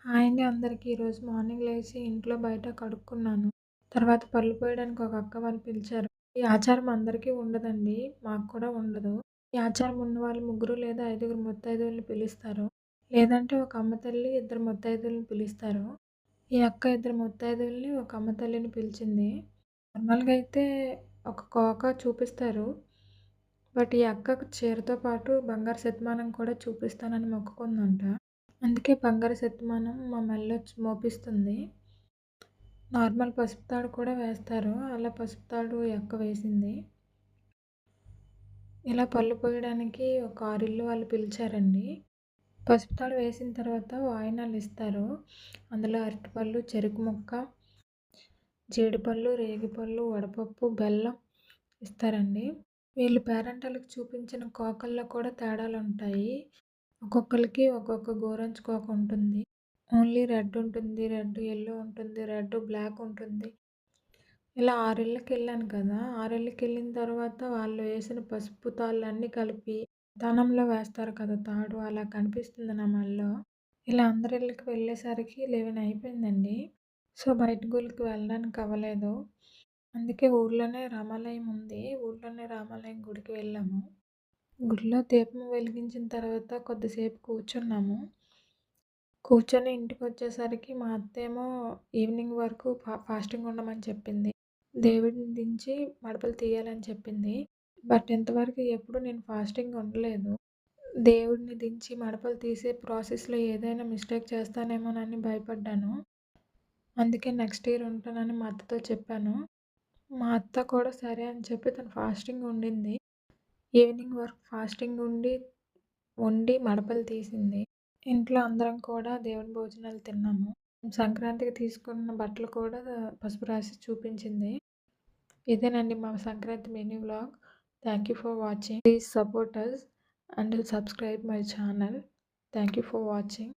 Hi అండి అందరికీ. ఈరోజు మార్నింగ్ లేచి ఇంట్లో బయట కడుక్కున్నాను. తర్వాత పళ్ళు పోయడానికి ఒక అక్క వాళ్ళు పిలిచారు. ఈ ఆచారం అందరికీ ఉండదండి. మాకు కూడా ఉండదు. ఈ ఆచారం ఉన్నవాళ్ళు ముగ్గురు లేదా ఐదుగురు ముత్తైదువలని పిలుస్తారు. లేదంటే ఒక అమ్మ తల్లి, ఇద్దరు ముత్తైదువలని పిలుస్తారు. ఈ అక్క ఇద్దరు ముత్తైదువలని, ఒక అమ్మ తల్లిని పిలిచింది. నార్మల్‌గా అయితే ఒక కోక చూపిస్తారు. బట్ ఈ అక్కకు చీరతో పాటు బంగారు శతమానం కూడా చూపిస్తానని మొక్కుకుందంట. అందుకే బంగారు శతమానం మా మెడలో మోపిస్తుంది. నార్మల్ పసుపు తాడు కూడా వేస్తారు. అలా పసుపు తాడు ఈ అక్క వేసింది. ఇలా పళ్ళు పోయడానికి ఒక 6 ఇల్లు వాళ్ళు పిలిచారండి. పసుపు తాడు వేసిన తర్వాత వాయినాలు ఇస్తారు. అందులో అరటిపళ్ళు, చెరుకు ముక్క, జీడిపళ్ళు, రేగిపళ్ళు, వడపప్పు, బెల్లం ఇస్తారండి. వీళ్ళు పేరంటాలకు చూపించిన కోకల్లో కూడా తేడాలుంటాయి. ఒక్కొక్కళ్ళకి ఒక్కొక్క గోరంచు కోక ఉంటుంది. ఓన్లీ రెడ్ ఉంటుంది, రెడ్ యెల్లో ఉంటుంది, రెడ్ బ్లాక్ ఉంటుంది. ఇలా 6 ఇళ్ళకెళ్ళాను కదా! 6 ఇళ్ళకెళ్ళిన తర్వాత వాళ్ళు వేసిన పసుపు తాళ్ళన్నీ కలిపి దానంలో వేస్తారు కదా తాడు, అలా కనిపిస్తుంది నా మెడలో. ఇలా అందరి ఇళ్ళకి వెళ్ళేసరికి 11 అయిపోయిందండి. సో, బయట గుళ్ళకి వెళ్ళడానికి అవ్వలేదు. అందుకే ఊర్లోనే రామాలయం ఉంది. ఊర్లోనే రామాలయం గుడికి వెళ్ళాము. గుడిలో దీపం వెలిగించిన తర్వాత కొద్దిసేపు కూర్చున్నాము. కూర్చొని ఇంటికొచ్చేసరికి మా అత్తేమో ఈవినింగ్ వరకు ఫాస్టింగ్ ఉండమని చెప్పింది. దేవుడిని దించి మడతలు తీయాలని చెప్పింది. బట్ ఇంతవరకు ఎప్పుడు నేను ఫాస్టింగ్ ఉండలేదు. దేవుడిని దించి మడతలు తీసే ప్రాసెస్‌లో ఏదైనా మిస్టేక్ చేస్తానేమోనని భయపడ్డాను. అందుకే నెక్స్ట్ ఇయర్ ఉంటానని మా అత్తతో చెప్పాను. మా అత్త కూడా సరే అని చెప్పి తను ఫాస్టింగ్ ఉండింది. ఈవినింగ్ వరకు ఫాస్టింగ్ ఉండి మడతలు తీసింది. ఇంట్లో అందరం కూడా దేవుడి భోజనాలు తిన్నాము. సంక్రాంతికి తీసుకున్న బట్టలు కూడా పసుపు రాసి చూపించింది. ఇదేనండి మా Sankranti mini vlog. Thank you for watching. Please support us and subscribe my channel. Thank you for watching.